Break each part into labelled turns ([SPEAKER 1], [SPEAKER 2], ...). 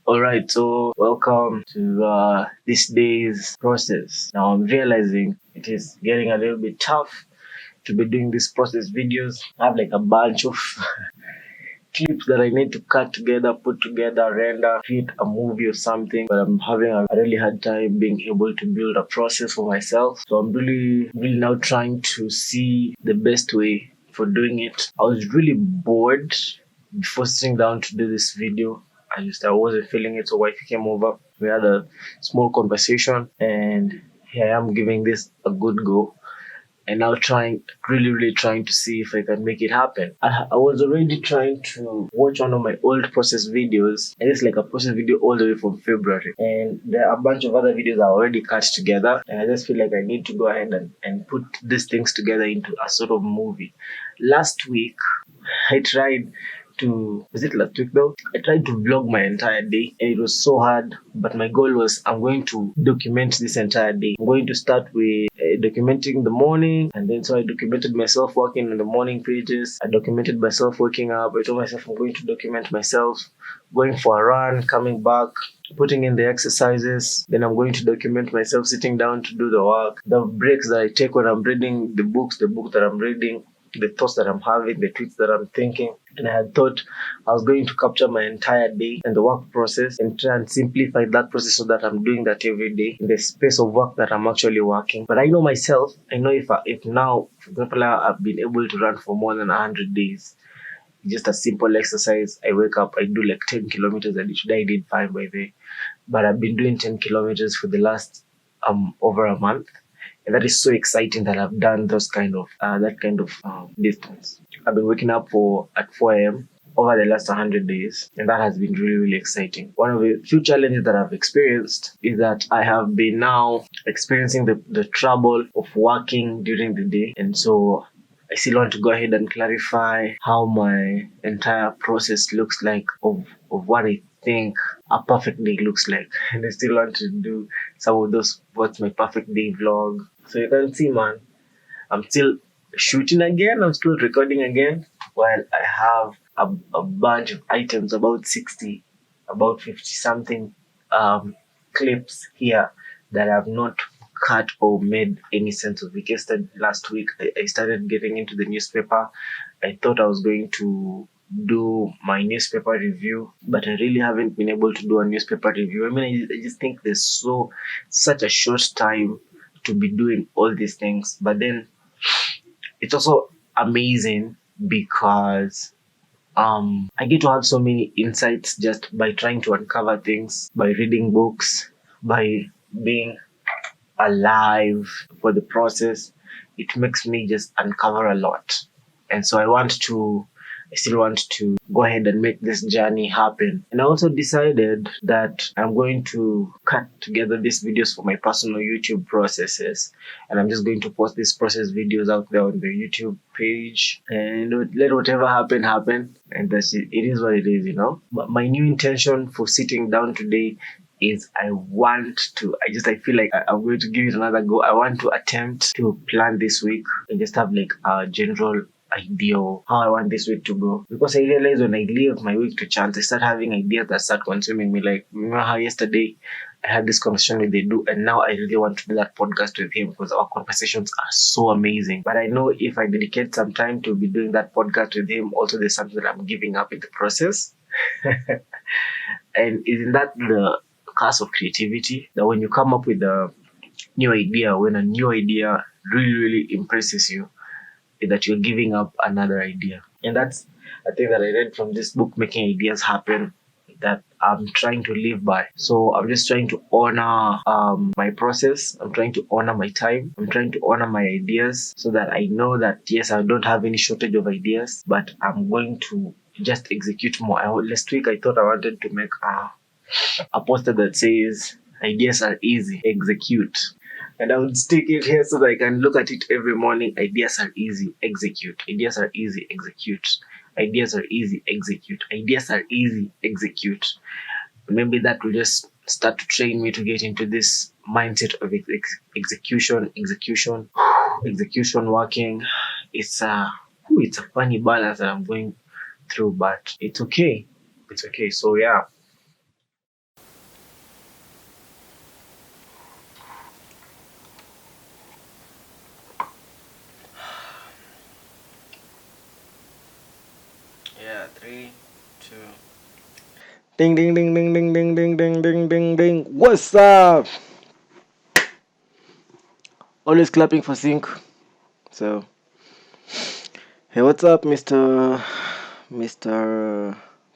[SPEAKER 1] All right, so welcome to this day's process. Now, I'm realizing it is getting a little bit tough to be doing these process videos. I have like a bunch of clips that I need to cut together, put together, render, create a movie or something. But I'm having a really hard time being able to build a process for myself. So I'm really now trying to see the best way for doing it. I was really bored before sitting down to do this video. I wasn't feeling it, so wife came over. We had a small conversation, and here I am giving this a good go. And now really trying to see if I can make it happen. I was already trying to watch one of my old process videos, and it's like a process video all the way from February. And there are a bunch of other videos I already cut together, and I just feel like I need to go ahead and put these things together into a sort of movie. Last week, I tried was it last week though? I tried to vlog my entire day and it was so hard. But my goal was I'm going to document this entire day. I'm going to start with documenting the morning, and then so I documented myself working on the morning pages. I documented myself waking up. I told myself I'm going to document myself going for a run, coming back, putting in the exercises. Then I'm going to document myself sitting down to do the work, the breaks that I take when I'm reading the book that I'm reading, the thoughts that I'm having, the tweets that I'm thinking. And I had thought I was going to capture my entire day and the work process and try and simplify that process so that I'm doing that every day in the space of work that I'm actually working. But I know myself, I know if now, for example, I've been able to run for more than 100 days, just a simple exercise. I wake up, I do like 10 kilometers a day. Today I did 5 by the way. But I've been doing 10 kilometers for the last over a month. And that is so exciting that I've done those that kind of distance. I've been waking up at 4 a.m. over the last 100 days, and that has been really exciting. One of the few challenges that I've experienced is that I have been now experiencing the trouble of working during the day, and so I still want to go ahead and clarify how my entire process looks like of what I think a perfect day looks like. And I still want to do some of those what's my perfect day vlog. So you can see, man, I'm still shooting again, I'm still recording again, while I have a bunch of items, about 50 something clips here that I've not cut or made any sense of it. Yesterday, last week, I started getting into the newspaper. I thought I was going to do my newspaper review, but I really haven't been able to do a newspaper review. I mean, I just think there's such a short time to be doing all these things. But then it's also amazing because I get to have so many insights just by trying to uncover things, by reading books, by being alive for the process. It makes me just uncover a lot. And so I still want to go ahead and make this journey happen. And I also decided that I'm going to cut together these videos for my personal YouTube processes. And I'm just going to post these process videos out there on the YouTube page. And let whatever happen. And that's it. It is what it is, you know. But my new intention for sitting down today is I feel like I'm going to give it another go. I want to attempt to plan this week and just have like a general idea of how I want this week to go. Because I realize when I leave my week to chance, I start having ideas that start consuming me. Like, remember how yesterday I had this conversation with Edu, and now I really want to do that podcast with him because our conversations are so amazing. But I know if I dedicate some time to be doing that podcast with him, also there's something that I'm giving up in the process. And isn't that the curse of creativity? That when you come up with a new idea, when a new idea really impresses you, that you're giving up another idea. And that's a thing that I read from this book, Making Ideas Happen, that I'm trying to live by. So I'm just trying to honor my process. I'm trying to honor my time. I'm trying to honor my ideas so that I know that, yes, I don't have any shortage of ideas, but I'm going to just execute more. Last week, I thought I wanted to make a poster that says, ideas are easy, execute. And I would stick it here so that I can look at it every morning. Ideas are easy, execute. Ideas are easy, execute. Ideas are easy, execute. Ideas are easy, execute. Maybe that will just start to train me to get into this mindset of execution working. It's a funny balance that I'm going through, but it's okay. it's okay. So yeah. Yeah, 3, 2. Ding ding ding ding ding ding ding ding ding ding ding. What's up? Always clapping for sync. So hey, what's up, Mr.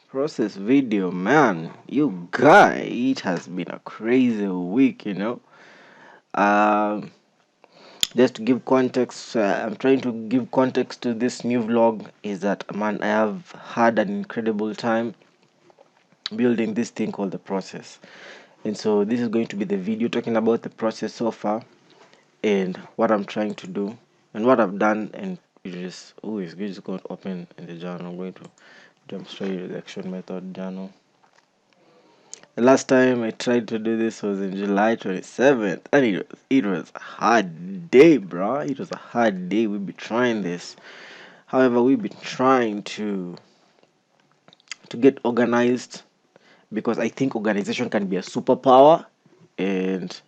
[SPEAKER 1] Process Video man? You guy, it has been a crazy week, you know. Um, just to give context, I'm trying to give context to this new vlog. Is that, man, I have had an incredible time building this thing called the process, and so this is going to be the video talking about the process so far and what I'm trying to do and what I've done. And it is, oh, it's just going to open in the journal. I'm going to demonstrate the action method journal. The last time I tried to do this was in July 27th, and it was a hard day, bro. It was a hard day. We've been trying this. However, we've been trying to get organized, because I think organization can be a superpower. And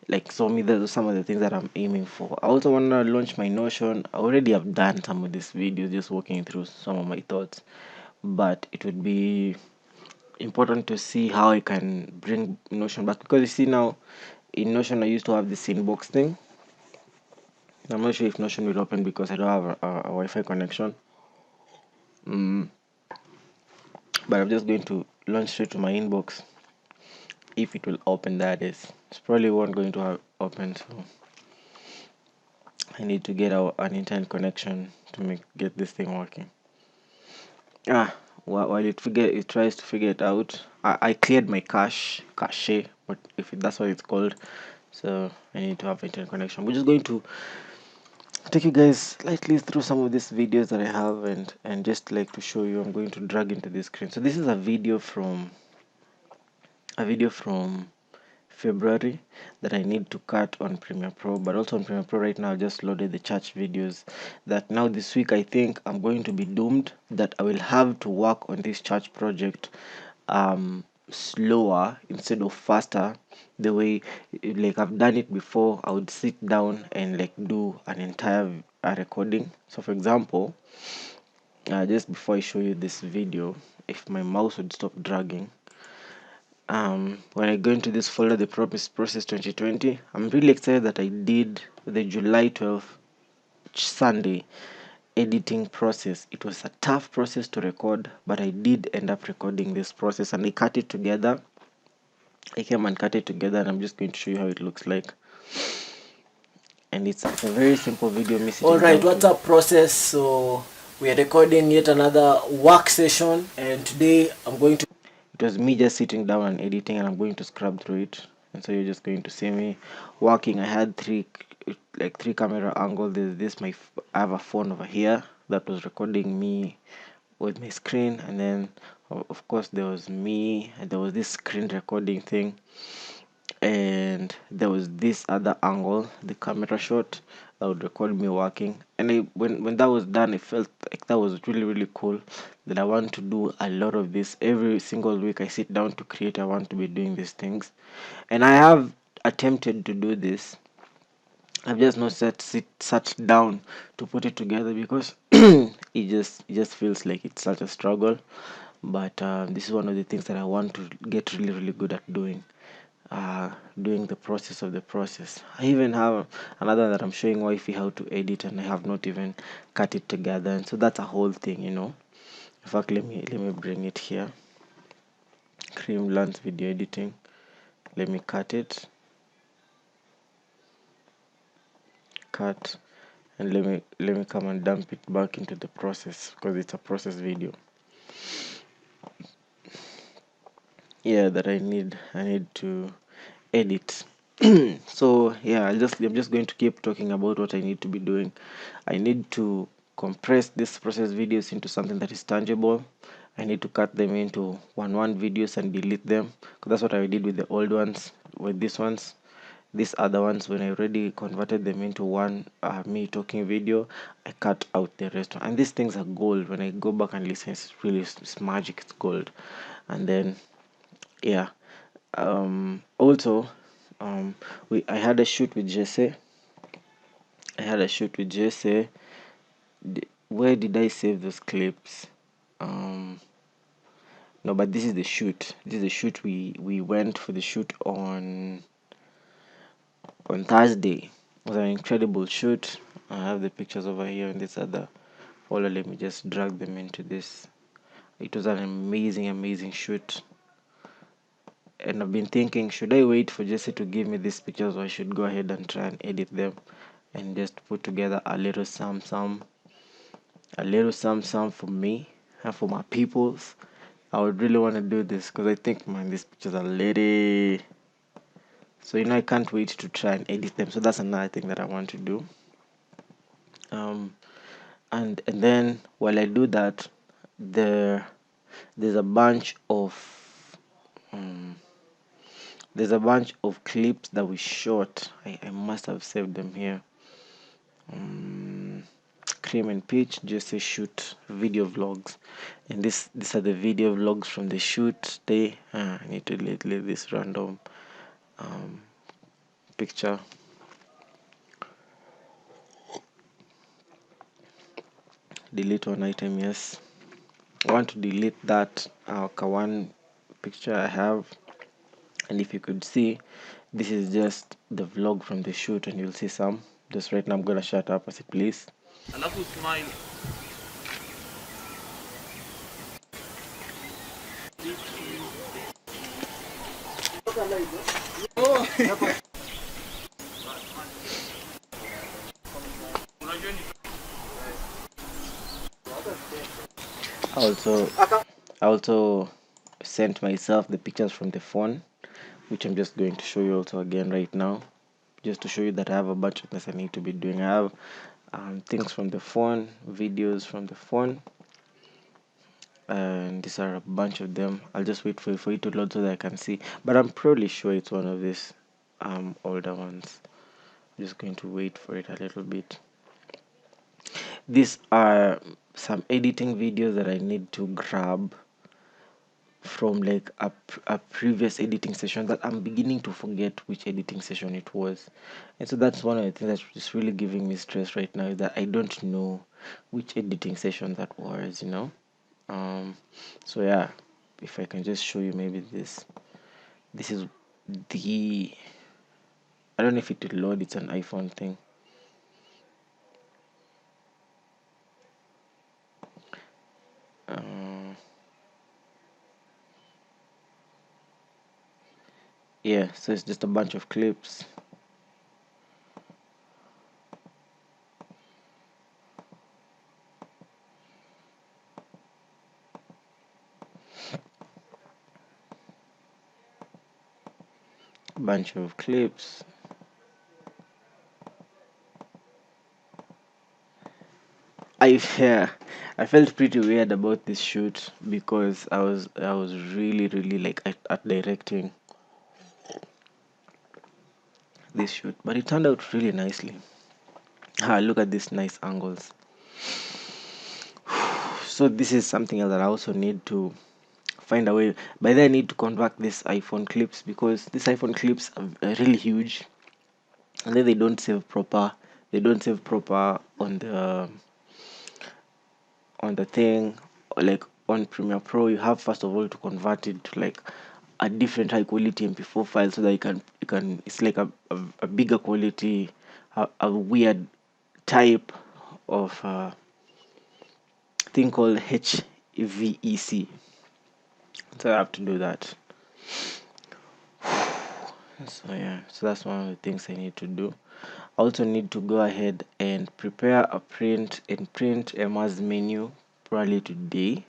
[SPEAKER 1] like, so me, those are some of the things that I'm aiming for. I also want to launch my Notion. I already have done some of these videos, just walking through some of my thoughts, but it would be important to see how I can bring Notion back, because you see now in Notion I used to have this inbox thing. I'm not sure if Notion will open because I don't have a Wi-Fi connection. But I'm just going to launch straight to my inbox. If it will open, that is. It's probably won't going to have open, so I need to get an internet connection to get this thing working. While it tries to figure it out, I cleared my cache, but if that's what it's called. So I need to have internet connection. We're just going to take you guys slightly through some of these videos that I have, and just like to show you, I'm going to drag into this screen. So this is a video from February that I need to cut on Premiere Pro, but also on Premiere Pro right now I just loaded the church videos that now this week I think I'm going to be doomed, that I will have to work on this church project slower instead of faster, the way like I've done it before. I would sit down and like do an entire recording. So for example, just before I show you this video, if my mouse would stop dragging, when I go into this folder, the process 2020, I'm really excited that I did the July 12th Sunday editing process. It was a tough process to record, but I did end up recording this process, and I cut it together. I came and cut it together, and I'm just going to show you how it looks like. And it's a very simple video.
[SPEAKER 2] All right, what's up, process? So we are recording yet another work session, and today I'm going to,
[SPEAKER 1] it was me just sitting down and editing, and I'm going to scrub through it. And so you're just going to see me working. I had three camera angles. There's this, I have a phone over here that was recording me with my screen, and then of course there was me, and there was this screen recording thing, and there was this other angle, the camera shot that would record me working. And when that was done, it felt like that was really, really cool, that I want to do a lot of this every single week. I sit down to create, I want to be doing these things, and I have attempted to do this. I've just not sat down to put it together, because it just feels like it's such a struggle. But this is one of the things that I want to get really, really good at doing. Doing the process of the process. I even have another that I'm showing wifey how to edit, and I have not even cut it together. And so that's a whole thing, you know. In fact, let me bring it here. Cream learns video editing. Let me cut it. Cut. And let me come and dump it back into the process, because it's a process video. Yeah, that I need to edit. So yeah, I'm just going to keep talking about what I need to be doing. I need to compress this process videos into something that is tangible. I need to cut them into one videos and delete them, because that's what I did with the old ones, with these ones. These other ones, when I already converted them into one me talking video, I cut out the rest. And these things are gold. When I go back and listen, it's magic. It's gold. And then yeah, also I had a shoot with Jesse. Where did I save those clips? No, but this is the shoot. This is the shoot we went for the shoot on Thursday. It was an incredible shoot. I have the pictures over here in this other folder. Let me just drag them into this. It was an amazing shoot. And I've been thinking, should I wait for Jesse to give me these pictures, or I should go ahead and try and edit them and just put together a little some for me and for my peoples. I would really want to do this because I think, man, these pictures are litty. So I can't wait to try and edit them. So that's another thing that I want to do. And then while I do that, there's a bunch of clips that we shot. I must have saved them here. Cream and Peach just a shoot video vlogs, and these are the video vlogs from the shoot day. I need to delete this random picture. Delete one item, yes. I want to delete that Kawan picture I have. And if you could see, this is just the vlog from the shoot, and you'll see some. Just right now I'm gonna shut up. I say please.
[SPEAKER 3] Alafu smile.
[SPEAKER 1] I also sent myself the pictures from the phone, which I'm just going to show you also again right now, just to show you that I have a bunch of things I need to be doing. I have things from the phone, videos from the phone, and these are a bunch of them. I'll just wait for it to load so that I can see, but I'm probably sure it's one of these older ones. I'm just going to wait for it a little bit. These are some editing videos that I need to grab from like a previous editing session that I'm beginning to forget which editing session it was. And so that's one of the things that's just really giving me stress right now, is that I don't know which editing session that was. So yeah, if I can just show you maybe this is the, I don't know if it will load. It's an iPhone thing. Yeah, so it's just a bunch of clips. Bunch of clips. I felt pretty weird about this shoot because I was really like at directing this shoot, but it turned out really nicely. Look at these nice angles. So this is something else that I also need to find a way. By then I need to convert these iPhone clips, because these iPhone clips are really huge, and then they don't save proper on the thing. Like on Premiere Pro, you have first of all to convert it to like a different high quality MP4 file, so that you can it's like a bigger quality, a weird type of thing called HVEC. So I have to do that. So yeah, so that's one of the things I need to do. I also need to go ahead and prepare a print Emma's menu probably today.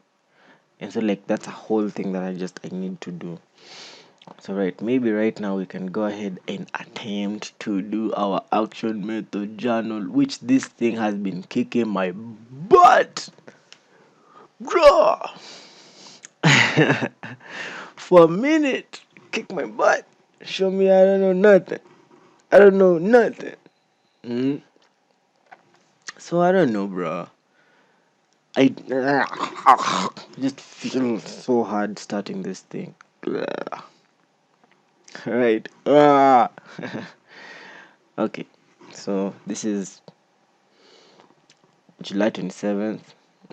[SPEAKER 1] And so like that's a whole thing that I need to do. So maybe right now we can go ahead and attempt to do our action method journal, which this thing has been kicking my butt, bro. For a minute, kick my butt. Show me I don't know nothing. I don't know nothing. So I don't know, bro. I just feel so hard starting this thing. Right. Okay. So this is July 27th.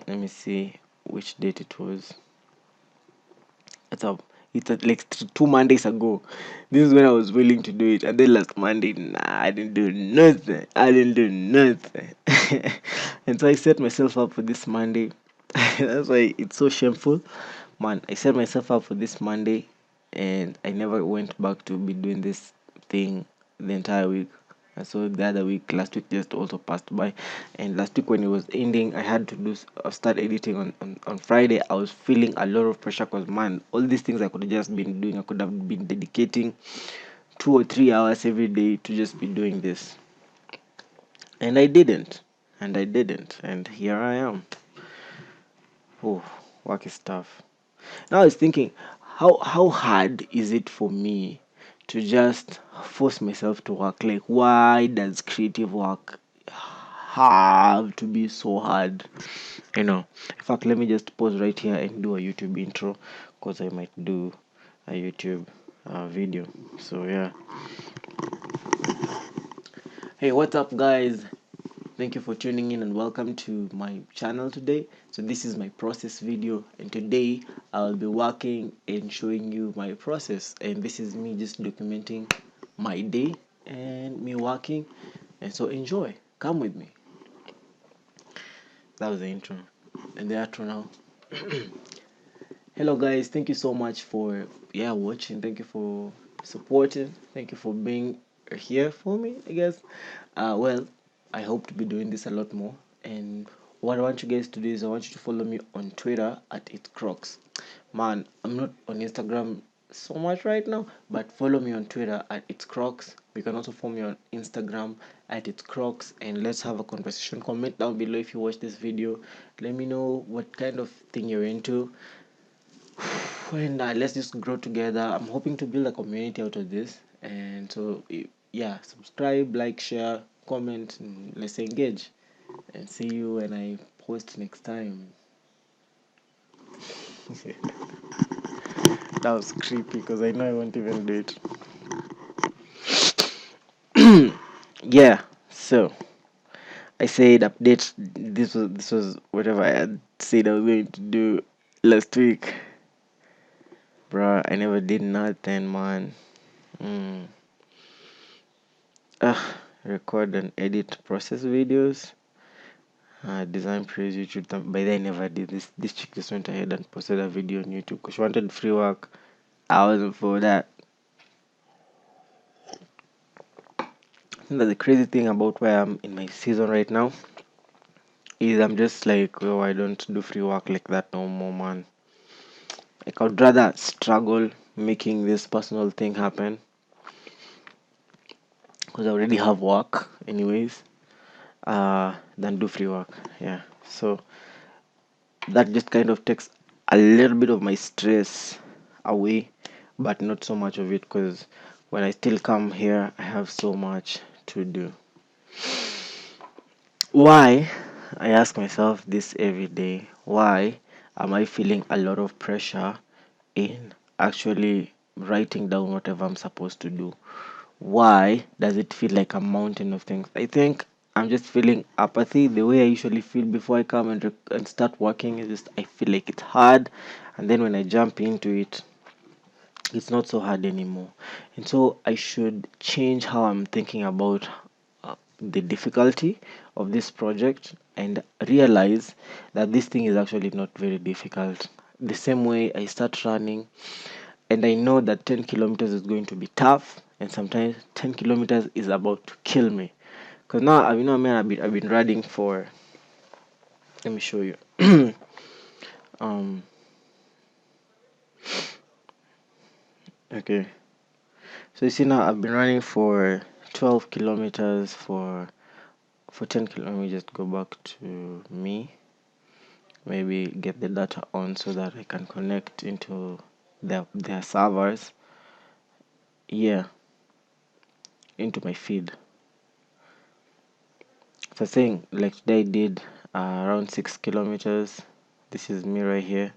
[SPEAKER 1] Let me see which date it was. Like 2 Mondays ago. This is when I was willing to do it. And then last Monday, nah, I didn't do nothing. And so I set myself up for this Monday. That's why it's so shameful. Man, I set myself up for this Monday and I never went back to be doing this thing the entire week. And so the other week, last week just also passed by. And last week when it was ending, I had to start editing on Friday. I was feeling a lot of pressure because, man, all these things I could have just been doing, I could have been dedicating 2 or 3 hours every day to just be doing this. And I didn't. And here I am. Oh, work is tough. Now I was thinking, how hard is it for me to just force myself to work? Like, why does creative work have to be so hard? In fact, let me just pause right here and do a YouTube intro because I might do a YouTube video. So yeah. Hey, what's up, guys? Thank you for tuning in and welcome to my channel today. So this is my process video, and today I'll be working and showing you my process, and this is me just documenting my day and me working. And so enjoy, come with me. That was the intro and the outro now. Hello guys, thank you so much for watching. Thank you for supporting. Thank you for being here for me, I guess. Well, I hope to be doing this a lot more. And what I want you guys to do is I want you to follow me on Twitter at itscrocs. Man, I'm not on Instagram so much right now, but follow me on Twitter at itscrocs. You can also follow me on Instagram at itscrocs, and let's have a conversation. Comment down below if you watch this video. Let me know what kind of thing you're into. And let's just grow together. I'm hoping to build a community out of this, and so subscribe, like, share, comment, and let's engage. And see you when I post next time. That was creepy because I know I won't even do it. Yeah, so I said update. This was whatever I had said I was going to do last week. Bruh, I never did nothing, man. Record and edit process videos. Design praise YouTube. By then I never did this. This chick just went ahead and posted a video on YouTube because she wanted free work. I wasn't for that. The crazy thing about where I'm in my season right now is I'm just like, oh, I don't do free work like that no more, man. Like, I'd rather struggle making this personal thing happen because I already have work anyways, than do free work. Yeah, so that just kind of takes a little bit of my stress away, but not so much of it because when I still come here, I have so much to do. Why? I ask myself this every day. Why am I feeling a lot of pressure in actually writing down whatever I'm supposed to do? Why does it feel like a mountain of things? I think I'm just feeling apathy. The way I usually feel before I come and start working is just I feel like it's hard, and then when I jump into it, it's not so hard anymore. And so I should change how I'm thinking about the difficulty of this project and realize that this thing is actually not very difficult. The same way I start running and I know that 10 kilometers is going to be tough, and sometimes 10 kilometers is about to kill me. Because now, I've been running for, let me show you. um, okay. So you see now, I've been running for 12 kilometers for 10 kilometers. Let me just go back to me. Maybe get the data on so that I can connect into their servers. Yeah, into my feed. So saying like today I did around 6 kilometers. This is me right here.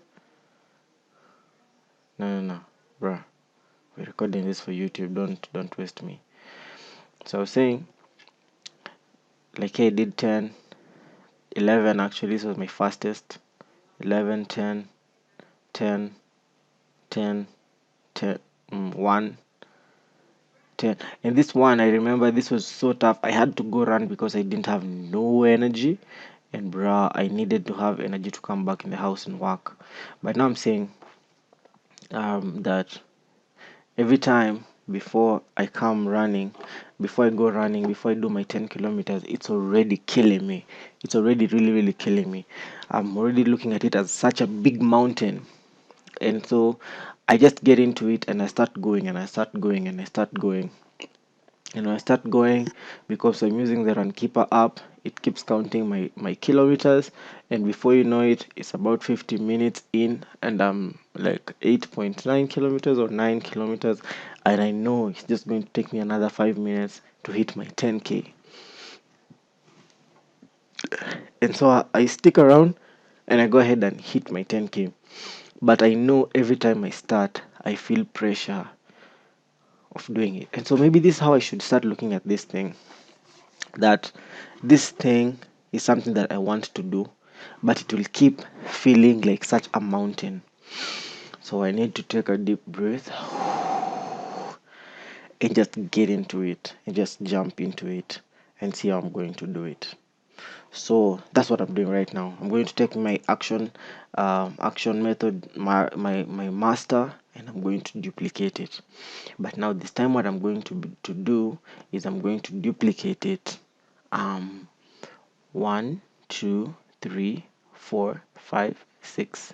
[SPEAKER 1] No, bruh. We're recording this for YouTube. Don't waste me. So I was saying like I did 10, 11 actually. This was my fastest. 11, 10, 10, 10, 10, 1, 10. And this one, I remember this was so tough. I had to go run because I didn't have no energy. And bruh, I needed to have energy to come back in the house and work. But now I'm saying that every time before I come running, before I go running, before I do my 10 kilometers, it's already killing me. It's already really, really killing me. I'm already looking at it as such a big mountain. And so I just get into it and I start going and I start going and I start going. And when I start going, because I'm using the Runkeeper app, it keeps counting my kilometers, and before you know it, it's about 50 minutes in, and I'm like 8.9 kilometers or 9 kilometers, and I know it's just going to take me another 5 minutes to hit my 10k. And so I stick around and I go ahead and hit my 10k. But I know every time I start, I feel pressure of doing it. And so maybe this is how I should start looking at this thing. That this thing is something that I want to do, but it will keep feeling like such a mountain. So I need to take a deep breath and just get into it and just jump into it and see how I'm going to do it. So that's what I'm doing right now. I'm going to take my action method, my master, and I'm going to duplicate it. But now this time what I'm going to do is I'm going to duplicate it 1, 2, 3, 4, 5, 6,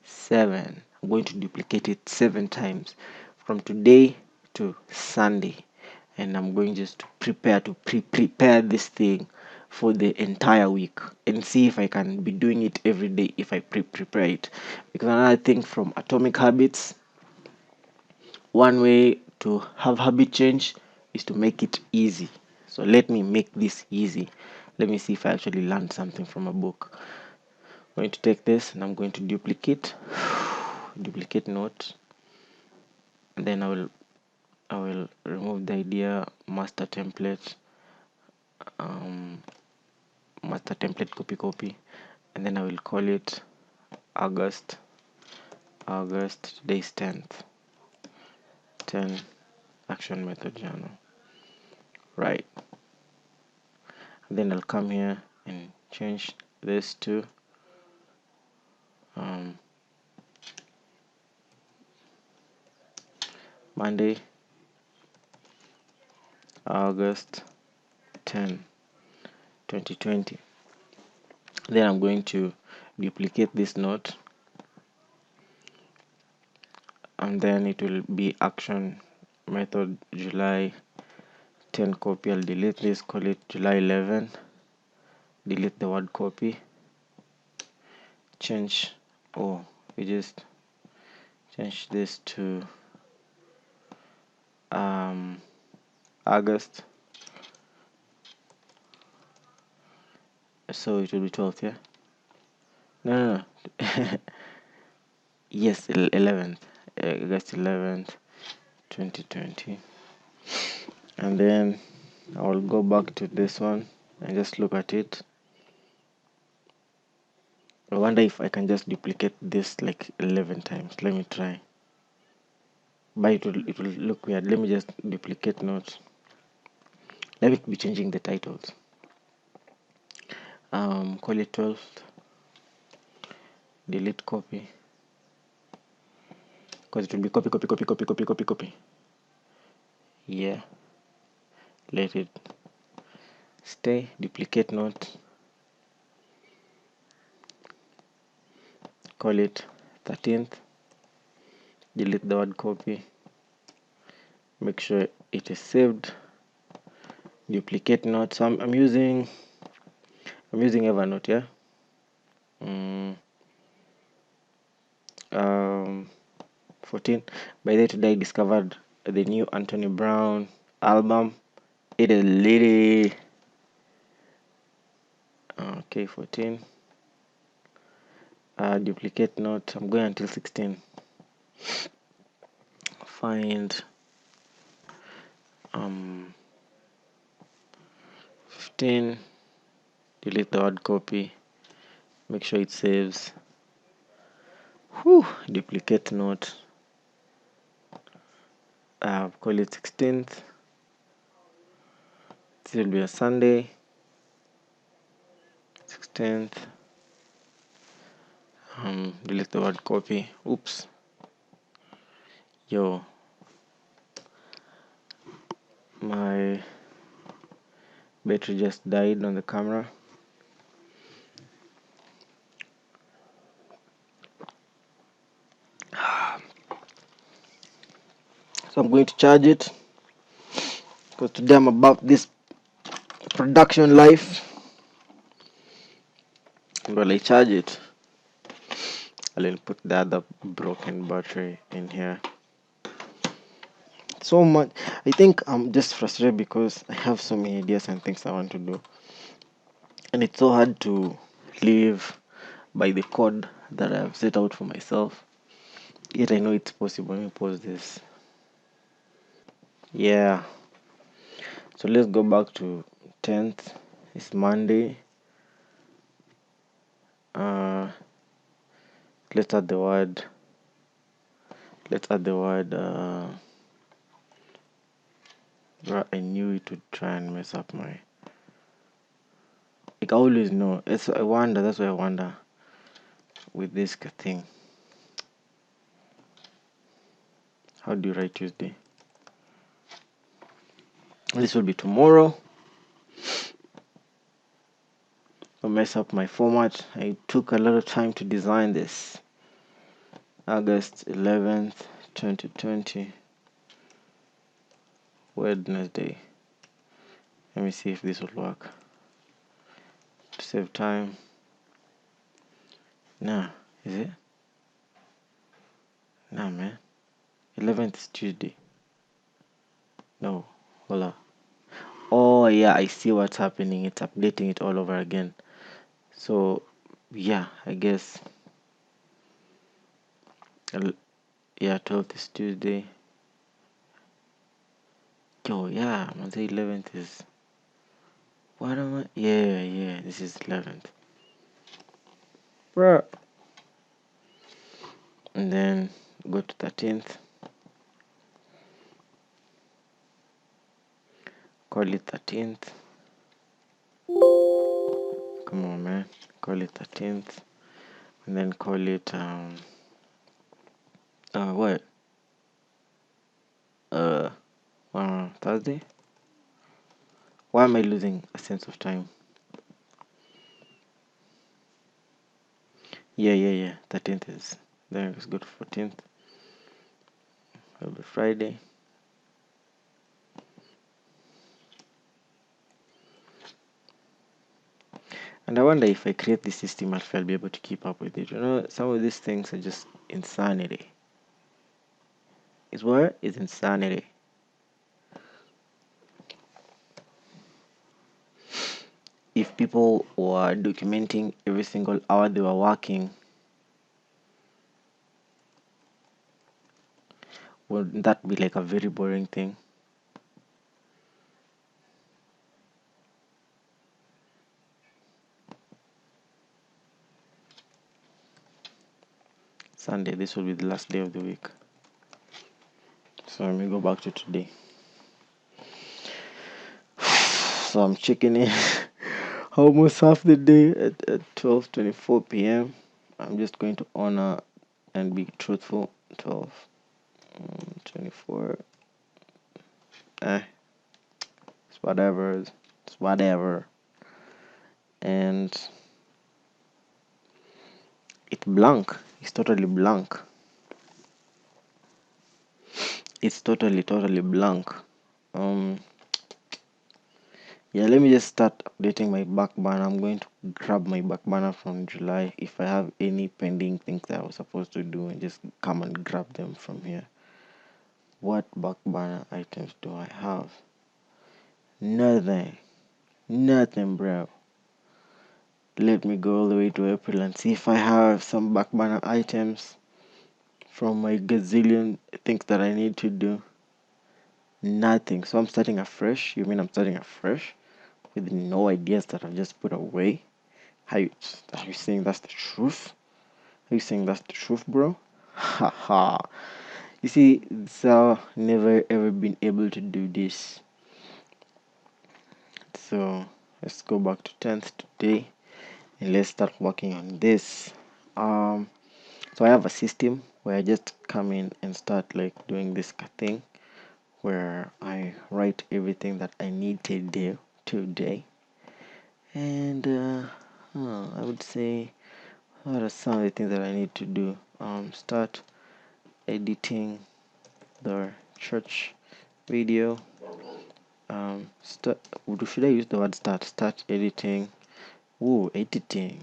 [SPEAKER 1] 7. I'm going to duplicate it 7 times from today to Sunday, and I'm going just to prepare this thing for the entire week and see if I can be doing it every day if I prepare it. Because another thing from Atomic Habits, one way to have habit change is to make it easy. So let me make this easy. Let me see if I actually learned something from a book. I'm going to take this and I'm going to duplicate note, and then I will remove the idea master template copy, and then I will call it August. Today's 10th 10 action method journal, right? And then I'll come here and change this to Monday, August 10, 2020. Then I'm going to duplicate this note, and then it will be action method July 10 copy. I'll delete this, call it July 11, delete the word copy, change, we just change this to August, so it will be 12th, yeah? No. Yes, 11th, August 11th, 2020. And then I'll go back to this one and just look at it. I wonder if I can just duplicate this like 11 times. Let me try. But it will look weird. Let me just duplicate notes. Let me be changing the titles. Call it 12th. Delete copy. Because it will be copy. Yeah. Let it stay. Duplicate note. Call it 13th. Delete the word copy. Make sure it is saved. Duplicate note. So I'm using Evernote, yeah. 14. By the way, today I discovered the new Anthony Brown album. It a lady. Okay, 14. Duplicate note. I'm going until 16. Find 15. Delete the hard copy. Make sure it saves. Duplicate note. Call it 16th. This will be a Sunday. 16th. Delete the word copy. Oops. Yo. My battery just died on the camera. So I'm going to charge it, because today I'm about this production life. And while I charge it, I'll put the other broken battery in here. So much. I think I'm just frustrated because I have so many ideas and things I want to do, and it's so hard to live by the code that I've set out for myself. Yet I know it's possible. Let me pause this. Yeah. So let's go back to 10th. It's Monday. Let's add the word. I knew it would try and mess up my. Like I always know. That's why I wonder with this thing. How do you write Tuesday? This will be tomorrow. I'll mess up my format. I took a lot of time to design this. August 11th, 2020. Wednesday. Let me see if this will work. To save time. Nah, is it? Nah, man. 11th is Tuesday. No, hold on. Oh yeah, I see what's happening. It's updating it all over again. So yeah, I guess. Yeah, 12th is Tuesday. Yo, yeah, Monday 11th is. What am I? Yeah, this is 11th. Bruh. And then go to 13th. Call it 13th. Come on, man. Call it 13th. And then call it, what? Thursday? Why am I losing a sense of time? Yeah. 13th is. Then let's go to 14th. It'll be Friday. And I wonder if I create this system, I'll be able to keep up with it. You know, some of these things are just insanity. It's what? It's insanity. If people were documenting every single hour they were working, wouldn't that be like a very boring thing? Sunday, this will be the last day of the week. So let me go back to today. So I'm checking in almost half the day at 12:24 p.m. I'm just going to honor and be truthful. 12:24. It's whatever. And it's blank. It's totally blank. It's totally blank. Yeah, let me just start updating my back burner. I'm going to grab my back burner from July. If I have any pending things that I was supposed to do, and just come and grab them from here. What back burner items do I have? Nothing. Nothing, bro. Let me go all the way to April and see if I have some back burner items from my gazillion things that I need to do. Nothing. So I'm starting afresh. You mean I'm starting afresh with no ideas that I've just put away? Are you saying that's the truth? Are you saying that's the truth, bro? Haha. You see, so never ever been able to do this. So let's go back to 10th today and let's start working on this. So I have a system where I just come in and start like doing this thing where I write everything that I need to do today. And I would say what are some of the things that I need to do? Start editing the church video. Should I use the word start? Start editing. Ooh, editing.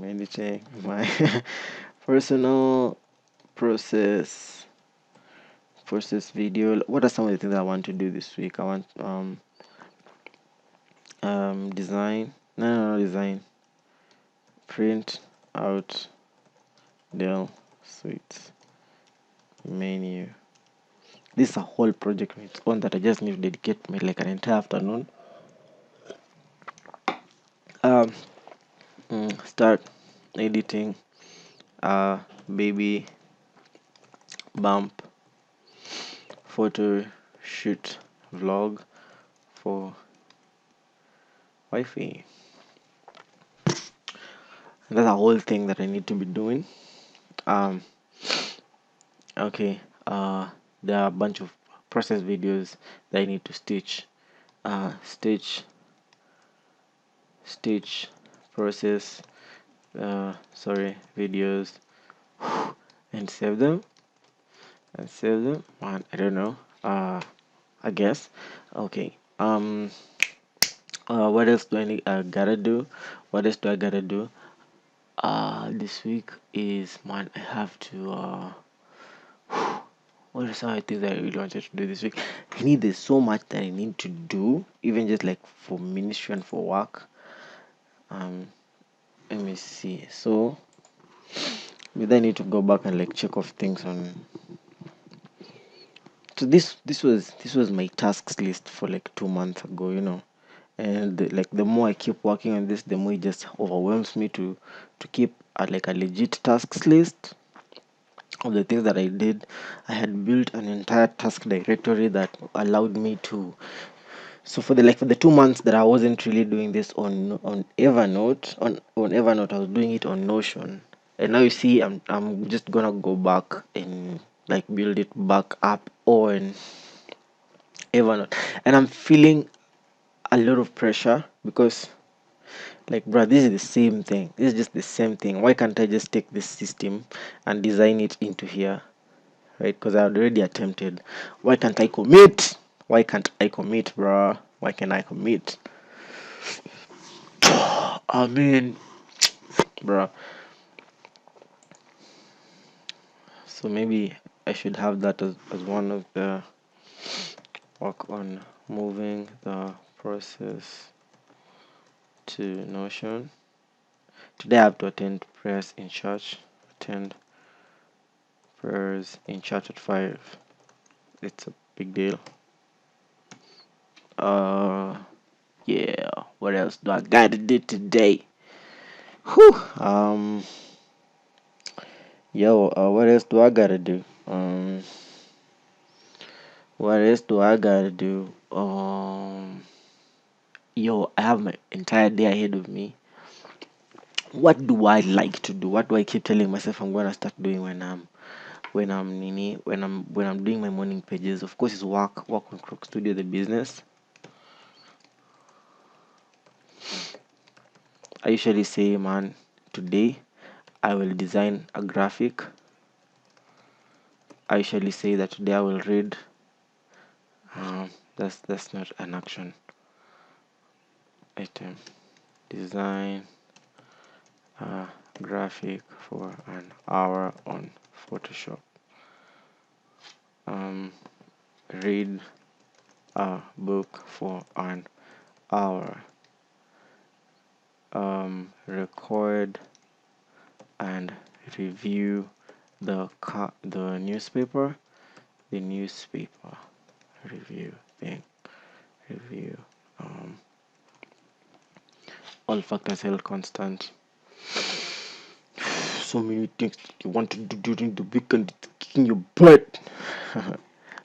[SPEAKER 1] Editing my personal process video. What are some of the things I want to do this week? I want design. No, design. Print out Dell Suites menu. This is a whole project on its own that I just need to dedicate me like an entire afternoon. Start editing baby bump photo shoot vlog for wifey. That's a whole thing that I need to be doing. Okay. There are a bunch of process videos that I need to stitch. Stitch process. Videos and save them. Man, I don't know. I guess. Okay. What else do I need? I gotta do? What else do I gotta do? This week is, man, I have to. What are some of the things that I really wanted to do this week? There's so much that I need to do, even just like for ministry and for work. Let me see. So, we then need to go back and like check off things on. So this was my tasks list for like 2 months ago, and like the more I keep working on this, the more it just overwhelms me to keep like a legit tasks list of the things that I did. I had built an entire task directory that allowed me to. So for the 2 months that I wasn't really doing this on Evernote, on Evernote, I was doing it on Notion. And now you see, I'm just gonna go back and like build it back up on Evernote, and I'm feeling a lot of pressure because, like, bruh, this is the same thing. This is just the same thing. Why can't I just take this system and design it into here, right? Because I had already attempted. Why can't I commit? Why can't I commit, bruh? Why can I commit? I mean, bruh. So maybe I should have that as one of the work on moving the process to Notion. Today I have to attend prayers in church. Attend prayers in church at 5. It's a big deal. Yeah. What else do I gotta do today? Whew. What else do I gotta do? What else do I gotta do? I have my entire day ahead of me. What do I like to do? What do I keep telling myself I'm gonna start doing when I'm doing my morning pages? Of course, it's work on Croc Studio, the business. I usually say, man, today I will design a graphic. I usually say that today I will read. That's not an action item. Design a graphic for an hour on Photoshop. Read
[SPEAKER 3] a book for an hour, record and review the newspaper, the newspaper review thing, review all factors held constant. So many things you want to do during the weekend, it's kicking your butt.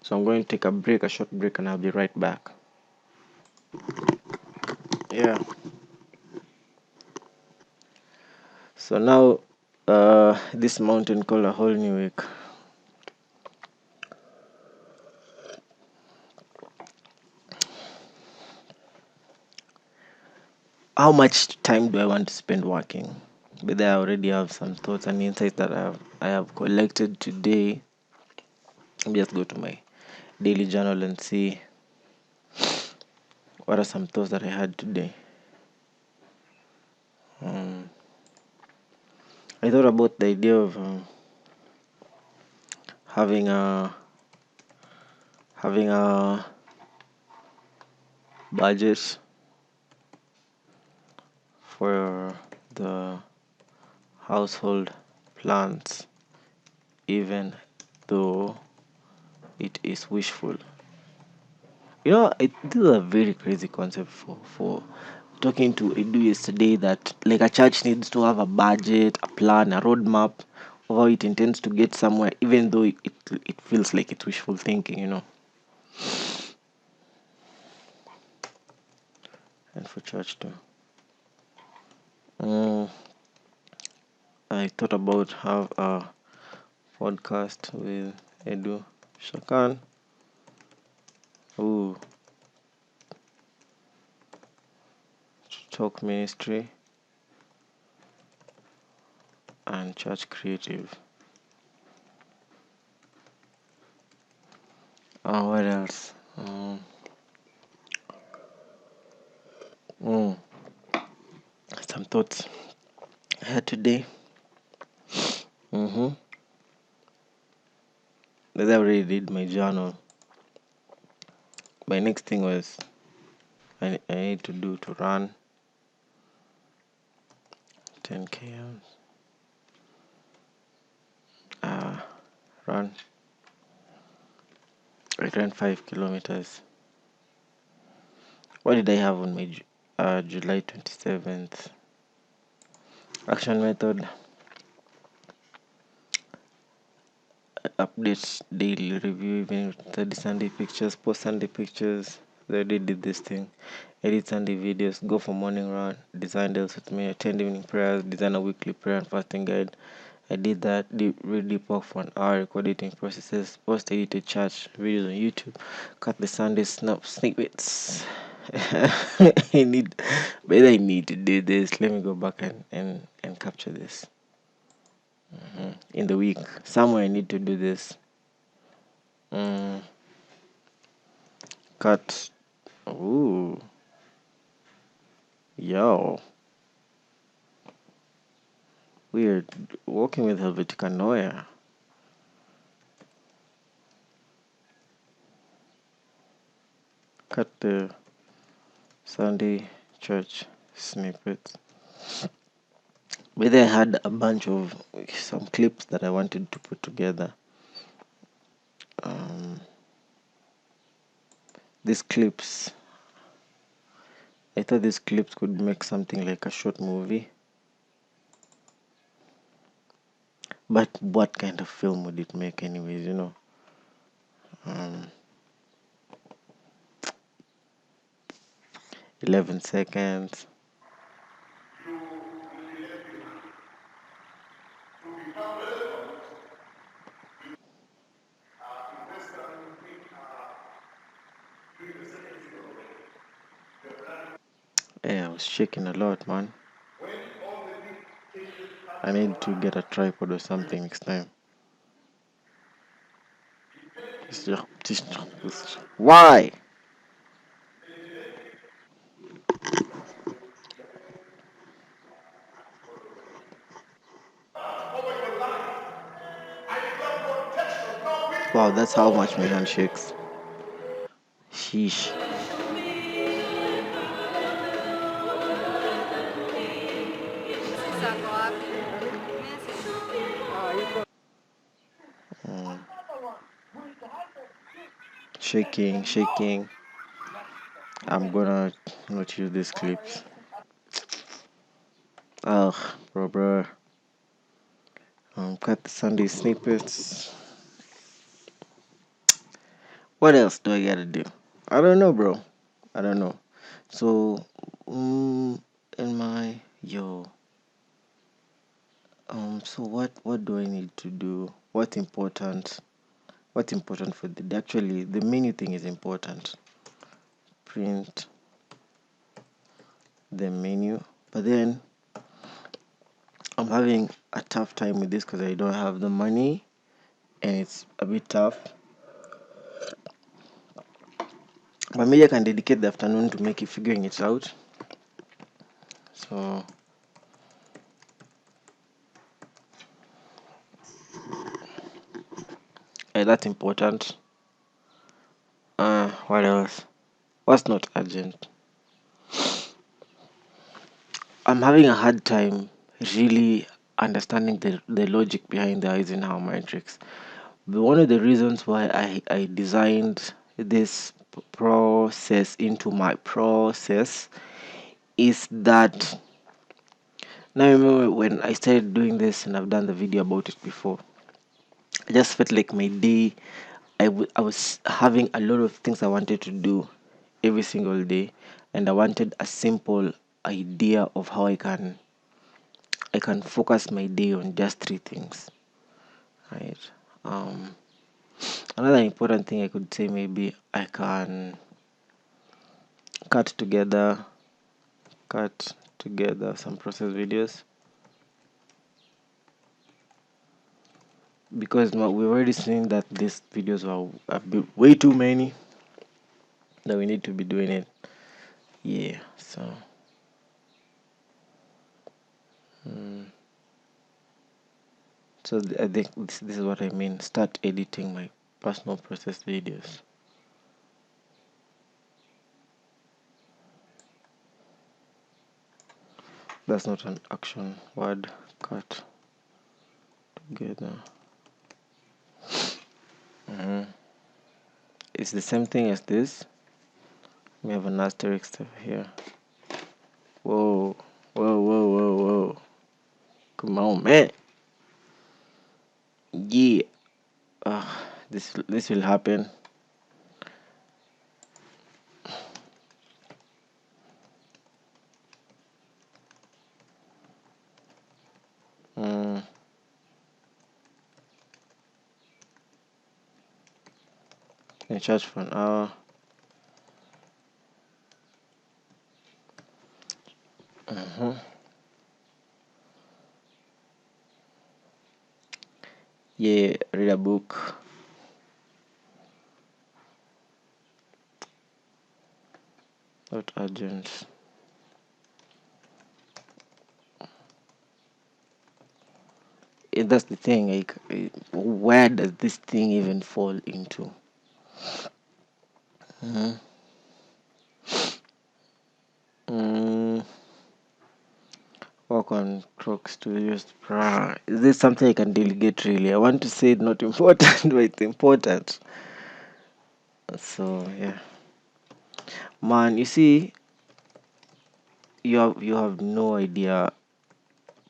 [SPEAKER 3] So I'm going to take a short break, and I'll be right back. Yeah. So now, this mountain called a whole new week. How much time do I want to spend working? But I already have some thoughts and insights that I have collected today. Let me just go to my daily journal and see what are some thoughts that I had today. I thought about the idea of having a budget for the household plans, even though it is wishful. This is a very crazy concept for talking to Edu yesterday, that like a church needs to have a budget, a plan, a roadmap of how it intends to get somewhere, even though it feels like it's wishful thinking. And for church too. I thought about have a podcast with Edu Shakan, who talk ministry and church creative. What else? Some thoughts I had today. As I already did my journal. My next thing was I need to run 10 kms. I ran 5 kilometers. What did I have on my July 27th? Action method. Updates daily review, even 30 Sunday pictures, post Sunday pictures. I already did this thing. Edit Sunday videos, go for morning run, design deals with me, attend evening prayers, design a weekly prayer and fasting guide. I did that, read deep work for an hour, record editing processes, post edited church videos on YouTube, cut the Sunday snippets. I need to do this. Let me go back and capture this. In the week. Somewhere I need to do this. Cut. Ooh. Yo. Weird. Working with Helvetica Noia. Cut the Sunday church snippets. But I had a bunch of some clips that I wanted to put together. These clips, I thought these clips could make something like a short movie. But what kind of film would it make anyways, 11 seconds. Yeah, I was shaking a lot, man. I need to get a tripod or something next time. Why? Wow, that's how much my hand shakes. Sheesh. Mm. Shaking. I'm gonna not use these clips. Ugh, bro. Cut the Sunday snippets. What else do I gotta do? I don't know, bro. I don't know. So, in my yo, so what do I need to do? What's important? What's important for the actually the menu thing is important. Print the menu, but then I'm having a tough time with this because I don't have the money, and it's a bit tough. But maybe I can dedicate the afternoon to make it figuring it out. So that's important. What else? What's not urgent? I'm having a hard time really understanding the logic behind the Eisenhower matrix. But one of the reasons why I designed this process into my process is that now I remember when I started doing this, and I've done the video about it before. I just felt like my day, I was having a lot of things I wanted to do every single day, and I wanted a simple idea of how I can focus my day on just three things, right? Um, Another important thing I could say, maybe I can cut together some process videos, because we've already seen that these videos are way too many, that we need to be doing it. Yeah, so I think this is what I mean. Start editing my personal process videos. That's not an action word. Cut together. It's the same thing as this. We have an asterisk here. Whoa. Come on, man. Yeah. This will happen. Can charge for an hour. Yeah, read a book. Not urgent. That's the thing. Like, where does this thing even fall into? Work on Croc Studios. Is this something I can delegate? Really, I want to say it's not important, but it's important. So yeah, man. You see, you have no idea,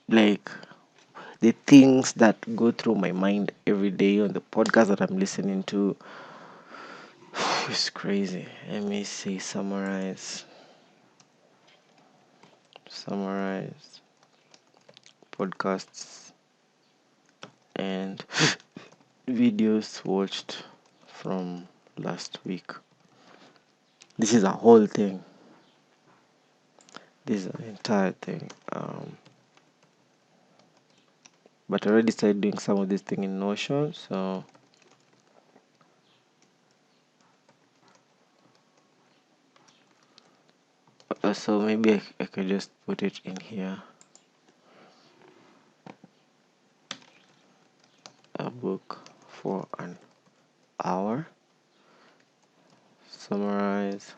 [SPEAKER 3] like, the things that go through my mind every day on the podcast that I'm listening to. It's crazy. Let me see. Summarize podcasts and videos watched from last week. This is a whole thing. This is an entire thing. But I already started doing some of this thing in Notion, so maybe I could just put it in here. A book for an hour. So summarize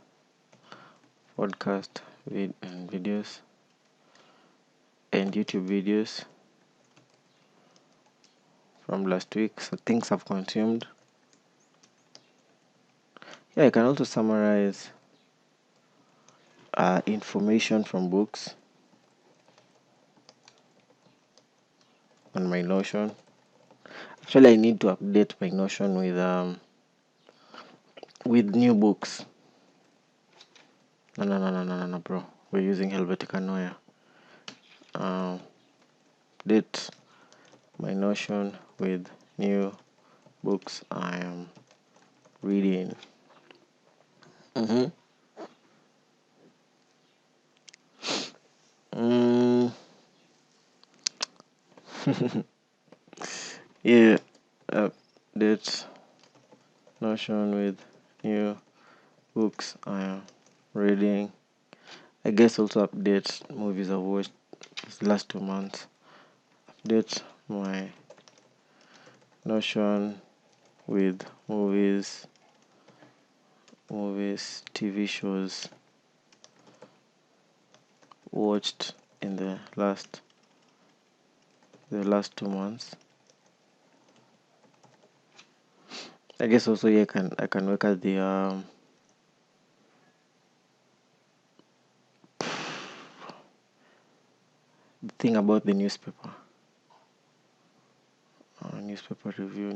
[SPEAKER 3] podcast and videos and YouTube videos from last week. So things I've consumed. Yeah, I can also summarize information from books on my Notion. Actually, I need to update my Notion with new books. No, bro. We're using Helvetica Neue. Update my Notion with new books I am reading. Yeah, update Notion with new books I am reading. I guess also update movies I've watched these last 2 months. Update my Notion with movies, TV shows watched in the last 2 months. I guess also I can look at the thing about the newspaper. Newspaper review.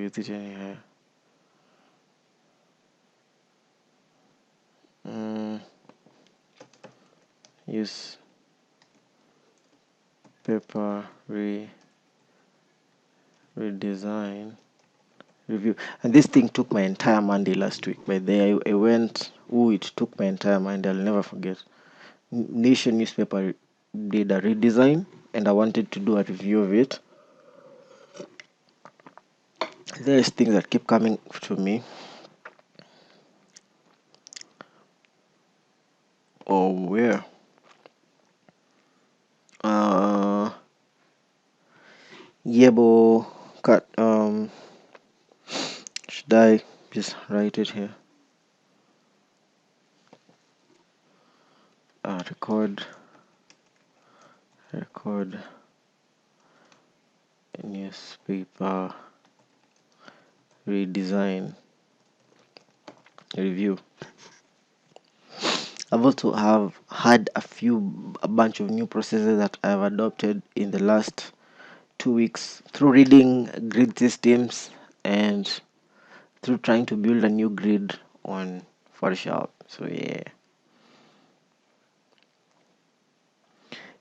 [SPEAKER 3] Is it any higher? Use paper redesign review. And this thing took my entire Monday last week. By the I went. It took my entire Monday. I'll never forget. Nation newspaper did a redesign, and I wanted to do a review of it. There's things that keep coming to me. Where? Yebo cut. Should I just write it here? Record newspaper redesign review. I've also had a bunch of new processes that I've adopted in the last 2 weeks through reading grid systems and through trying to build a new grid on Photoshop. So yeah,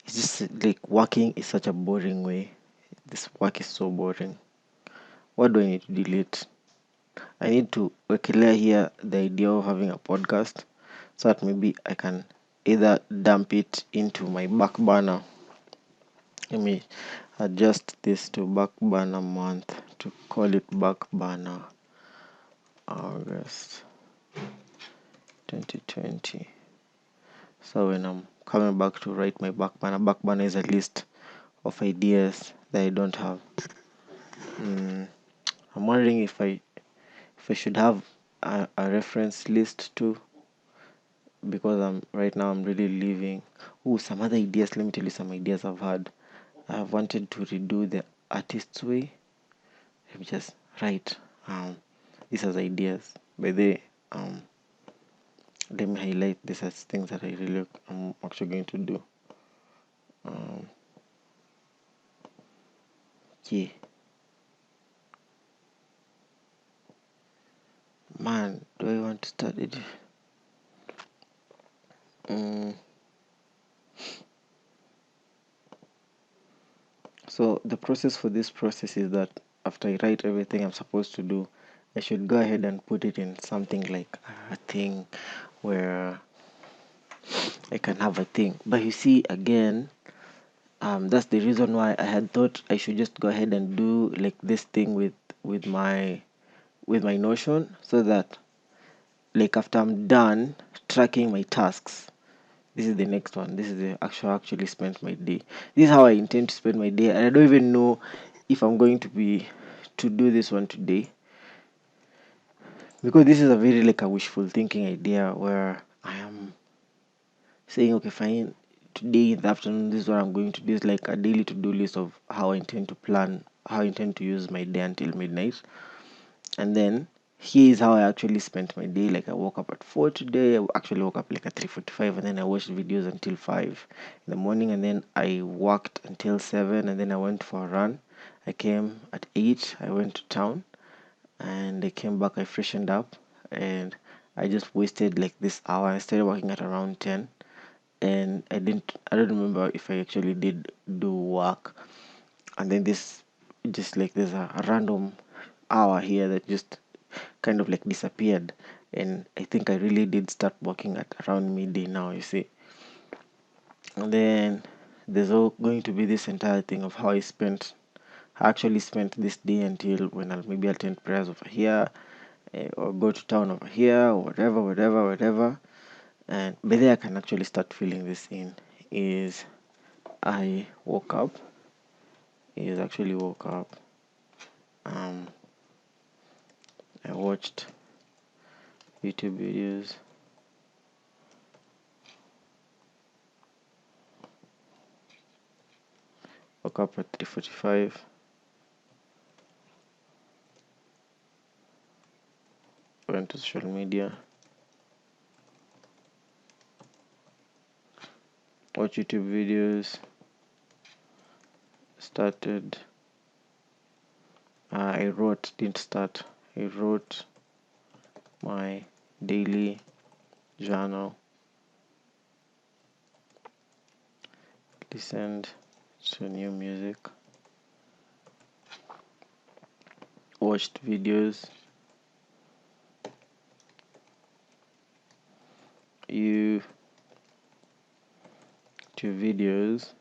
[SPEAKER 3] it's just like working is such a boring way. This work is so boring. What do I need to delete? I need to clear here the idea of having a podcast so that maybe I can either dump it into my back burner. Let me adjust this to back burner month to call it back burner August 2020. So when I'm coming back to write my back burner is a list of ideas that I don't have. I'm wondering if I should have a reference list too, because I'm really living. Some other ideas. Let me tell you some ideas I've had. I've wanted to redo the artist's way. Let me just write these as ideas. By the way, let me highlight this as things that I'm actually going to do. Yeah. Man, do I want to start it? So the process for this process is that after I write everything I'm supposed to do, I should go ahead and put it in something like a thing where I can have a thing. But you see, again, that's the reason why I had thought I should just go ahead and do like this thing with my Notion, so that like after I'm done tracking my tasks, this is the next one. This is the actually spent my day. This is how I intend to spend my day, and I don't even know if I'm going to do this one today. because this is a very like a wishful thinking idea where I am saying, okay, fine, today in the afternoon, this is what I'm going to do. It's like a daily to-do list of how I intend to plan, how I intend to use my day until midnight. And then here is how I actually spent my day. Like I woke up at 4 today. I actually woke up like at 3:45, and then I watched videos until 5 in the morning, and then I worked until 7, and then I went for a run. I came at 8. I went to town, and I came back. I freshened up, and I just wasted like this hour. I started working at around 10, and I don't remember if I actually did do work. And then this just like there's a random hour here that just kind of like disappeared, and I think I really did start working at around midday now, you see. And then there's all going to be this entire thing of how I actually spent this day until when maybe I'll attend prayers over here, or go to town over here, or whatever. And by then I can actually start feeling this in is I woke up is actually woke up. um I watched YouTube videos. Woke up at 3:45. Went to social media. Watched YouTube videos. Started. I wrote. Didn't start. I wrote my daily journal. Listened to new music. Watched videos. YouTube videos.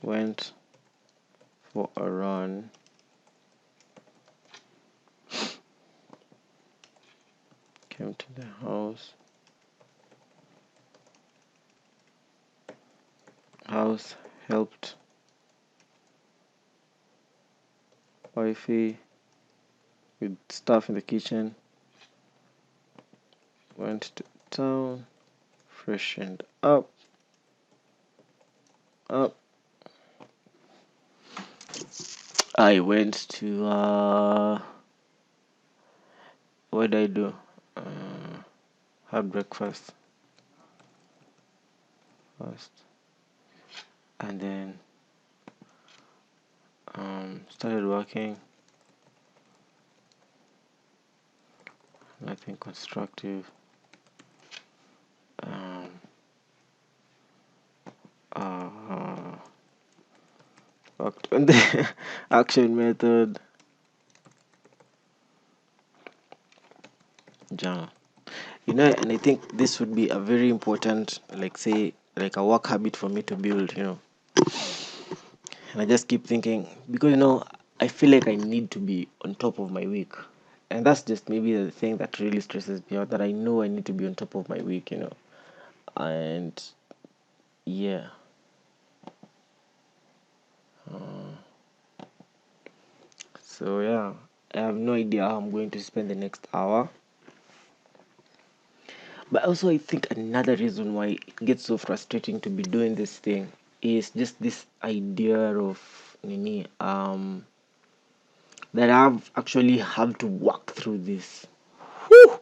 [SPEAKER 3] Went for a run. Came to the house. Helped wifey with stuff in the kitchen. Went to town. Freshened up. I went to what did I do? Had breakfast first, and then started working. Nothing constructive. Worked on the action method. Journal. And I think this would be a very important, like say, like a work habit for me to build. And I just keep thinking because I feel like I need to be on top of my week, and that's just maybe the thing that really stresses me out. That I know I need to be on top of my week, and yeah. So yeah, I have no idea how I'm going to spend the next hour. But also, I think another reason why it gets so frustrating to be doing this thing is just this idea of that I've actually have to walk through this. Whew!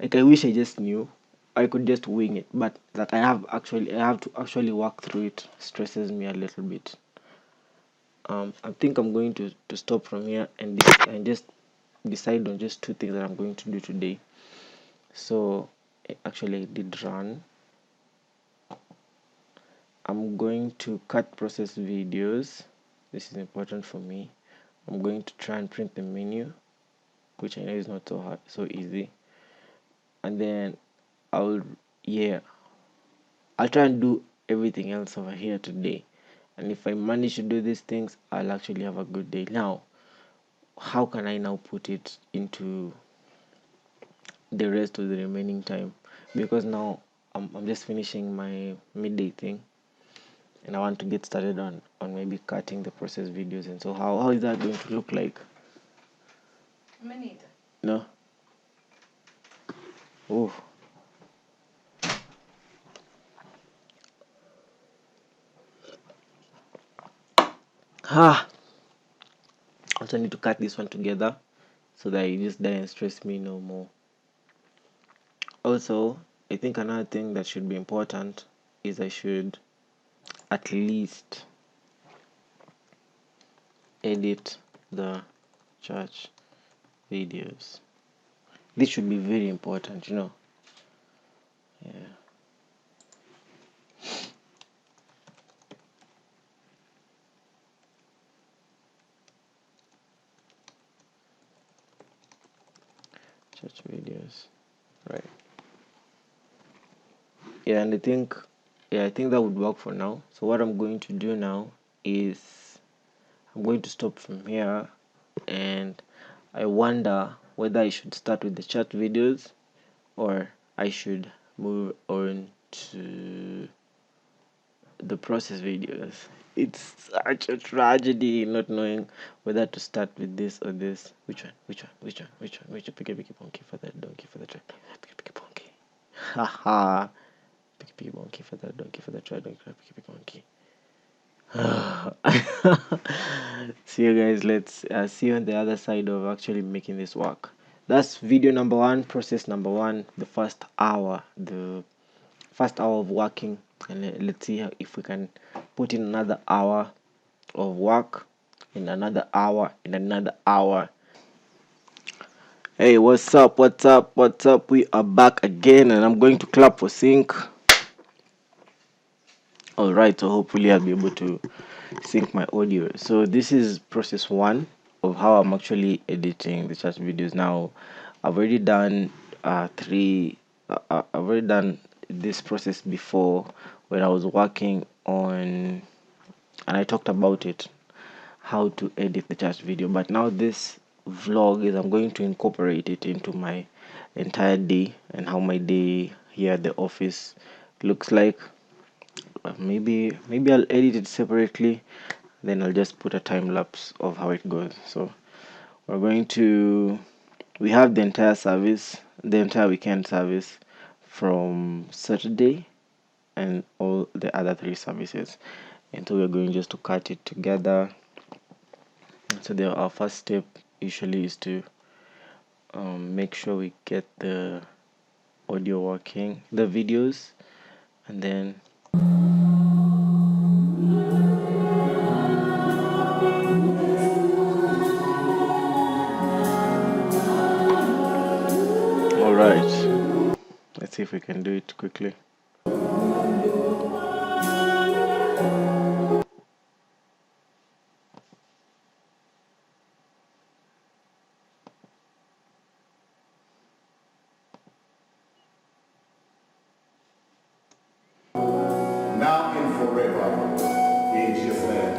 [SPEAKER 3] Like I wish I just knew. I could just wing it, but that I have to actually walk through it stresses me a little bit. I think I'm going to stop from here and just decide on just two things that I'm going to do today. So actually I did run. I'm going to cut process videos. This is important for me. I'm going to try and print the menu, which I know is not so hard, so easy. And then I'll try and do everything else over here today. And if I manage to do these things, I'll actually have a good day. Now, how can I now put it into the rest of the remaining time? Because now I'm just finishing my midday thing, and I want to get started on maybe cutting the process videos. And so how is that going to look like? No. Oh. Ah. Also need to cut this one together so that it just doesn't stress me no more. Also, I think another thing that should be important is I should at least edit the church videos. This should be very important, you know. Yeah. Church videos. Right. Yeah, and I think that would work for now. So what I'm going to do now is I'm going to stop from here, and I wonder whether I should start with the chat videos or I should move on to the process videos. It's such a tragedy not knowing whether to start with this or this. Which one? Picky ponky for that donkey for the try. Picky ponky. Haha. Picky monkey for that donkey for the try. Picky monkey. See you guys. Let's see you on the other side of actually making this work. That's video number 1, process number 1, the first hour of working, and let's see if we can put in another hour of work, in another hour, in another hour. Hey, what's up? We are back again, and I'm going to clap for sync. All right, so hopefully I'll be able to sync my audio. So this is process 1 of how I'm actually editing the chat videos. Now I've already done I've already done this process before when I was working on, and I talked about it, how to edit the chat video. But now this vlog is I'm going to incorporate it into my entire day and how my day here at the office looks like. Maybe I'll edit it separately, then I'll just put a time lapse of how it goes. So we have the entire weekend service from Saturday and all the other 3 services, and so we're going just to cut it together. So our first step usually is to make sure we get the audio working, the videos, and then all right, let's see if we can do it quickly.
[SPEAKER 4] Now and forever, in Jesus' name.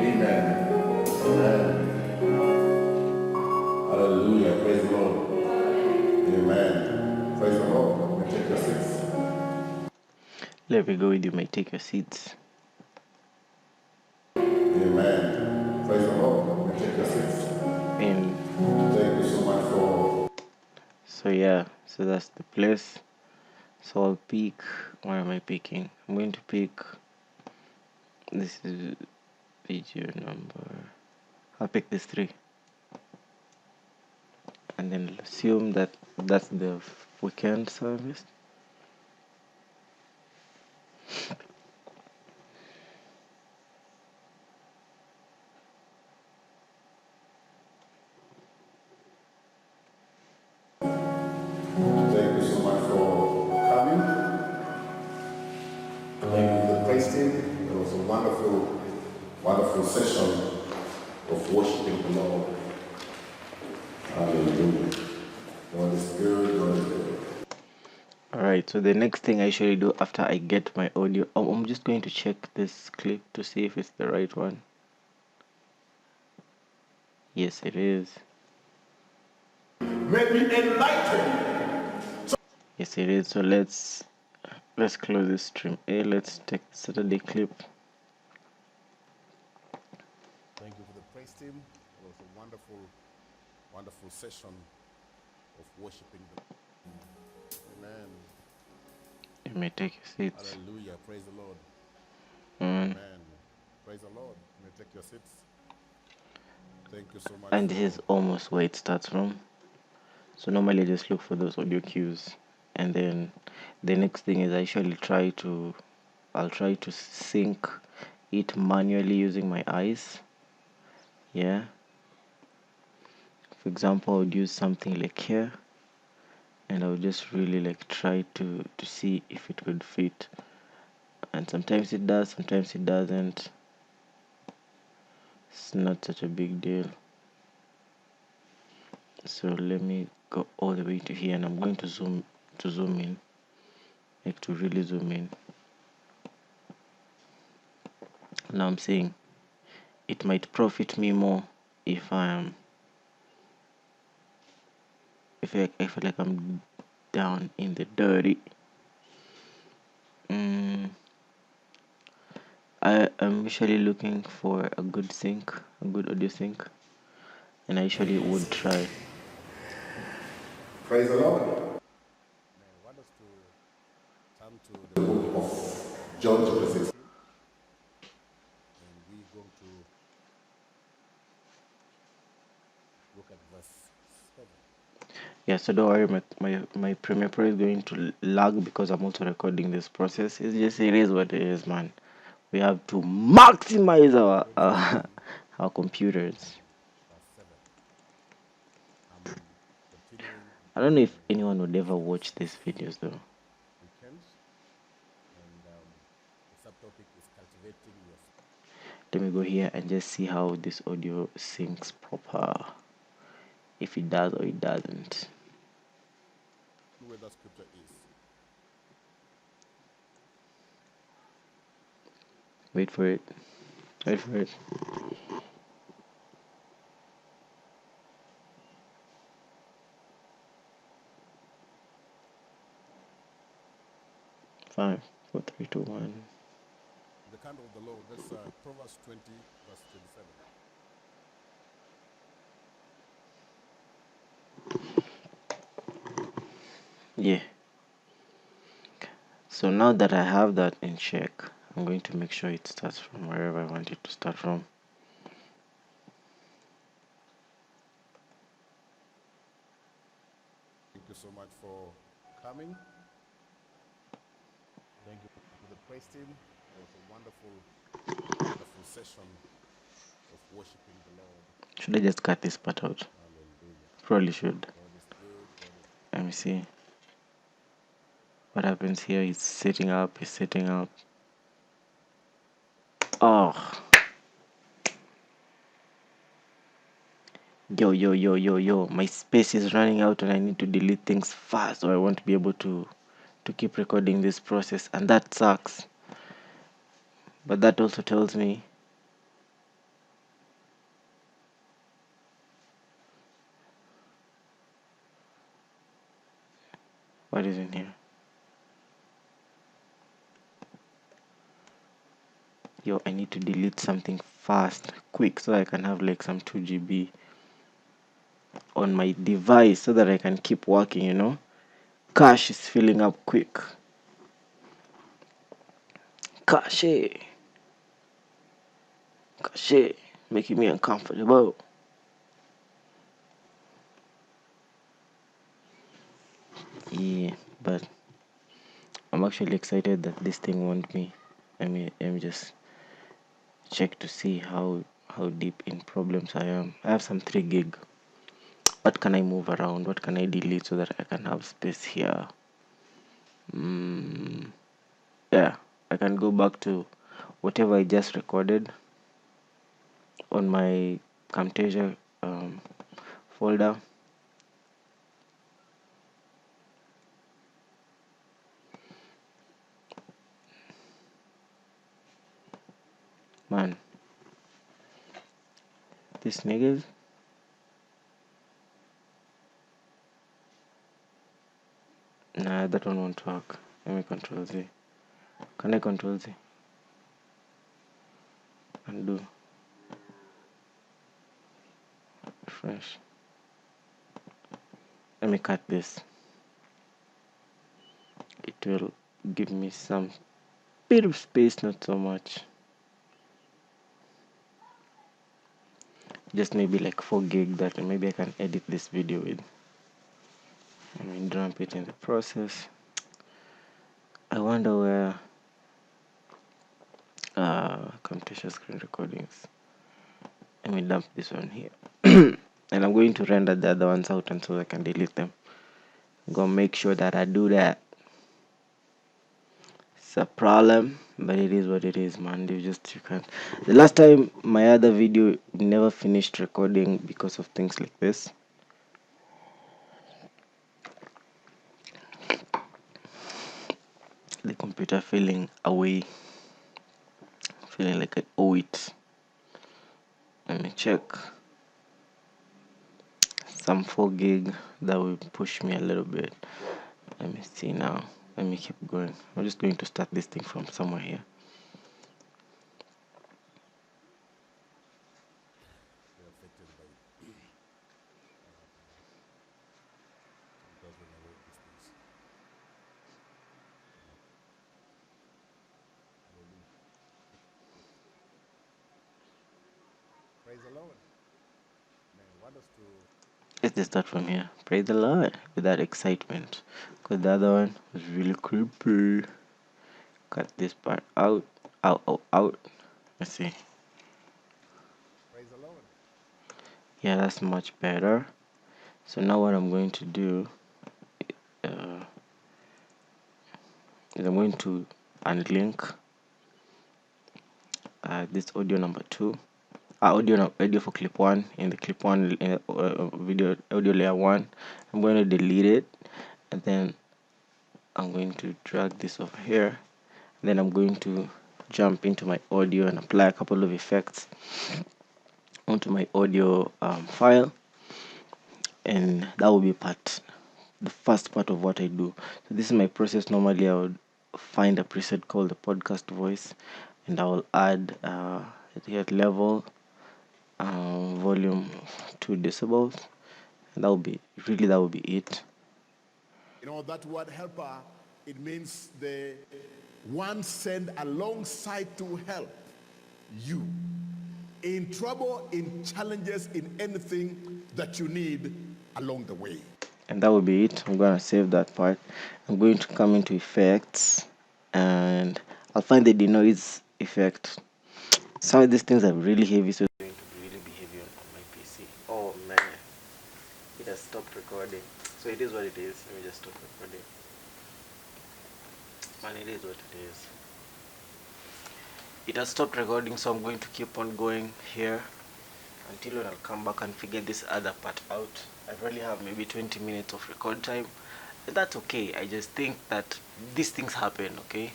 [SPEAKER 4] Amen. Amen. Hallelujah. Praise the Lord. Amen. Praise the Lord. Take your seats.
[SPEAKER 3] Let me go with you. May take your seats.
[SPEAKER 4] Amen. Praise the Lord. Take your seats.
[SPEAKER 3] And
[SPEAKER 4] Thank you so much for.
[SPEAKER 3] so yeah, so that's the place. So I'll pick. Where am I picking? I'm going to pick. This is video number. I'll pick this 3, and then I'll assume that that's the weekend service.
[SPEAKER 4] Thank you so much for coming. Thank you to the praise team. It was a wonderful, wonderful session of worshiping the Lord. Hallelujah. God is good. God is good.
[SPEAKER 3] Alright, so the next thing I usually do after I get my audio, I'm just going to check this clip to see if it's the right one. Yes, it is.
[SPEAKER 4] May be enlightened.
[SPEAKER 3] Yes, it is. So let's close this stream. Let's take the Saturday clip.
[SPEAKER 4] Thank you for the praise team. It was a wonderful, wonderful session of worshiping the Amen.
[SPEAKER 3] You may take your seats.
[SPEAKER 4] Hallelujah. Praise the Lord.
[SPEAKER 3] Mm.
[SPEAKER 4] Amen. Praise the Lord. You may take your seats. Thank you so much
[SPEAKER 3] And
[SPEAKER 4] for
[SPEAKER 3] this is almost where it starts from. So normally I just look for those audio cues, and then the next thing is I'll try to sync it manually using my eyes. Yeah. For example, I would use something like here, and I would just really like try to see if it could fit. And sometimes it does, sometimes it doesn't. It's not such a big deal. So let me go all the way to here, and I'm going to zoom in, like to really zoom in. Now I'm saying it might profit me more if I feel like I'm down in the dirty. I am usually looking for a good audio sync, and I usually would try.
[SPEAKER 4] praise the Lord. May I want us to turn to the book of John chapter 16. And we're going to look at verse 7.
[SPEAKER 3] Yeah, so don't worry, my Premiere Pro is going to lag because I'm also recording this process. It is what it is, man. We have to maximize our computers.
[SPEAKER 4] Verse 7. I'm continuing
[SPEAKER 3] I don't know if anyone would ever watch these videos though.
[SPEAKER 4] weekends. And the subtopic is cultivating your
[SPEAKER 3] Let me go here and just see how this audio syncs proper. If it does or it doesn't.
[SPEAKER 4] where that scripture is.
[SPEAKER 3] Wait for it. Wait for it. Five, four, three, two, one.
[SPEAKER 4] The candle of the Lord. That's Proverbs 20, verse 27.
[SPEAKER 3] Yeah. So now that I have that in check, I'm going to make sure it starts from wherever I want it to start from.
[SPEAKER 4] Thank you so much for coming. Thank you to the praise team. It was a wonderful, wonderful session of worshiping the Lord.
[SPEAKER 3] Should I just cut this part out?
[SPEAKER 4] Hallelujah.
[SPEAKER 3] Probably should.
[SPEAKER 4] God is good. God is
[SPEAKER 3] Let me see. What happens here is setting up, Oh. Yo. My space is running out and I need to delete things fast or I want to be able to keep recording this process, and that sucks. But that also tells me what is in here. Yo, I need to delete something fast, quick, so I can have like some 2 GB on my device so that I can keep working, you know. Cache is filling up quick. Cache, making me uncomfortable. Yeah, but I'm actually excited that this thing won't me. Let me just check to see how deep in problems I am. I have some 3 gig. What can I move around? What can I delete so that I can have space here? Yeah, I can go back to whatever I just recorded on my Camtasia folder. Man, these niggas. Nah, that one won't work. Let me control Z. Can I control Z? Undo. Refresh. let me cut this. It will give me some bit of space, not so much. Just maybe like 4 gig that maybe I can edit this video with. Let me dump it in the process. I wonder where Camtasia screen recordings. Let me dump this one here. And I'm going to render the other ones out until I can delete them. I'm gonna make sure that I do that. It's a problem, but it is what it is, man. You can't. The last time my other video never finished recording because of things like this. The computer feeling away, feeling like I owe it. Let me check. Some 4 gig that will push me a little bit. Let me see now. Let me keep going. I'm just going to start this thing from somewhere here.
[SPEAKER 4] Praise the Lord. Man, want us to
[SPEAKER 3] Let's just start from here. Praise the Lord with that excitement. Because the other one was really creepy. Cut this part out. Out. Let's see.
[SPEAKER 4] praise the Lord.
[SPEAKER 3] Yeah, that's much better. So now what I'm going to do is I'm going to unlink this audio number 2. Audio for clip 1 in the clip 1 video audio layer 1. I'm going to delete it, and then I'm going to drag this over here. Then I'm going to jump into my audio and apply a couple of effects onto my audio file, and that will be the first part of what I do. So this is my process. Normally I would find a preset called the podcast voice, and I will add the level volume 2 decibels, and that will be it.
[SPEAKER 4] You know that word helper, it means the one sent alongside to help you in trouble, in challenges, in anything that you need along the way.
[SPEAKER 3] And that will be it. I'm gonna save that part. I'm going to come into effects, and I'll find the denoise effect. Some of these things are really heavy, so it's going to really be heavy on my PC. Oh man, it has stopped recording. So it is what it is. Let me just stop recording. Man, it is what it is. It has stopped recording, so I'm going to keep on going here until when I'll come back and figure this other part out. I really have maybe 20 minutes of record time. But that's okay. I just think that these things happen, okay?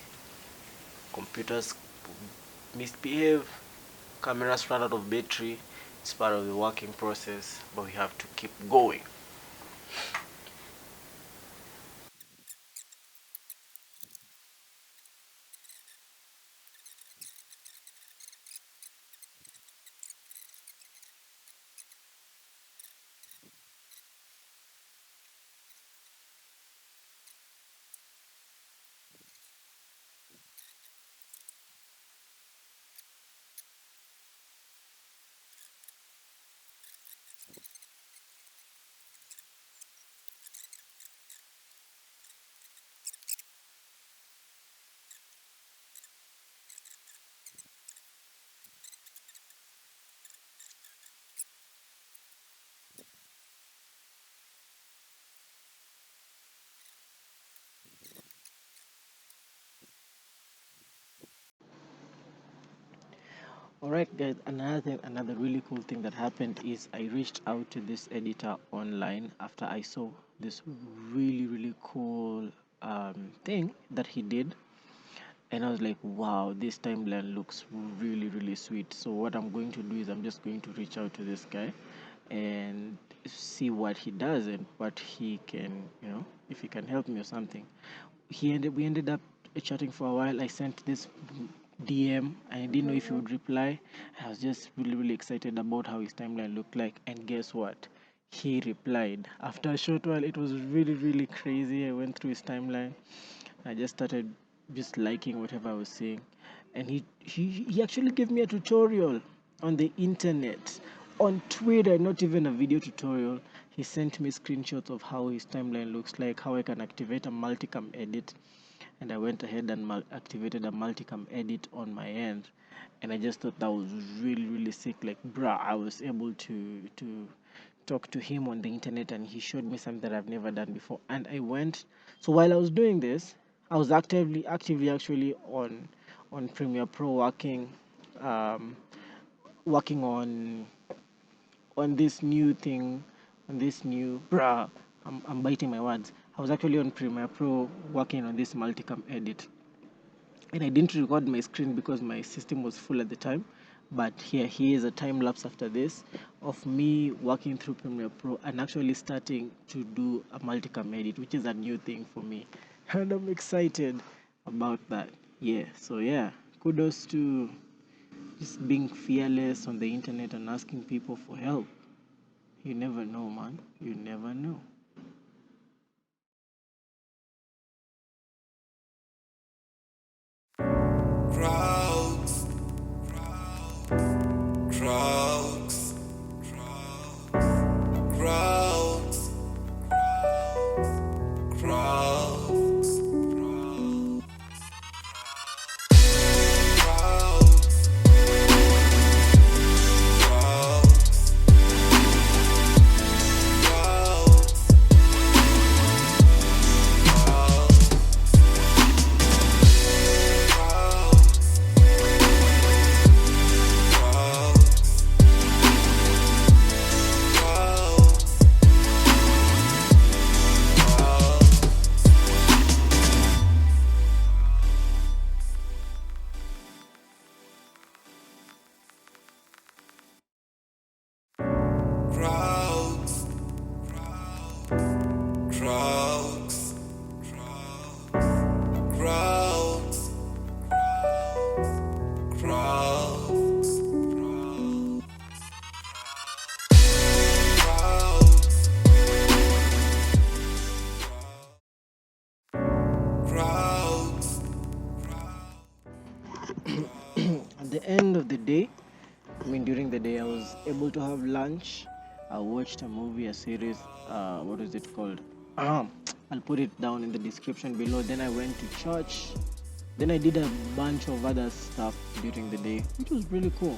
[SPEAKER 3] Computers misbehave, cameras run out of battery. It's part of the working process, but we have to keep going. Alright guys, another really cool thing that happened is I reached out to this editor online after I saw this really cool thing that he did, and I was like, wow, this timeline looks really sweet. So what I'm going to do is I'm just going to reach out to this guy and see what he does and what he can, if he can help me or something. We ended up chatting for a while. I sent this DM. I didn't know if he would reply. I was just really excited about how his timeline looked like, and guess what?
[SPEAKER 2] he replied. After a short while, it was really, really crazy. I went through his timeline. I just started just liking whatever I was seeing. And he actually gave me a tutorial on the internet, on Twitter, not even a video tutorial. He sent me screenshots of how his timeline looks like, how I can activate a multicam edit. And I went ahead and activated a multicam edit on my end. And I just thought that was really, really sick. Like, bruh, I was able to talk to him on the internet, and he showed me something that I've never done before. And I went. So while I was doing this, I was actively actually on Premiere Pro um, working on this new thing, on this new bruh. I'm biting my words. I was actually on Premiere Pro working on this multicam edit, and I didn't record my screen because my system was full at the time. But here is a time lapse after this of me working through Premiere Pro and actually starting to do a multicam edit, which is a new thing for me, and I'm excited about that. Yeah, so yeah, kudos to just being fearless on the internet and asking people for help. You never know, man. You never know.
[SPEAKER 5] Crowds, crowds, crowds, crowds, crowds, crowds, crowds, crowds, crowds.
[SPEAKER 2] At the end of the day, during the day, I was able to have lunch. I watched a movie, a series. What is it called? I'll put it down in the description below. Then I went to church. Then I did a bunch of other stuff during the day, which was really cool.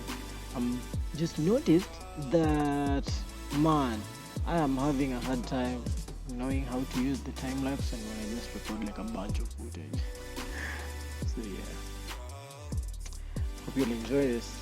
[SPEAKER 2] Just noticed that, man, I am having a hard time knowing how to use the time lapse and when I just record like a bunch of footage. So yeah, hope you'll enjoy this.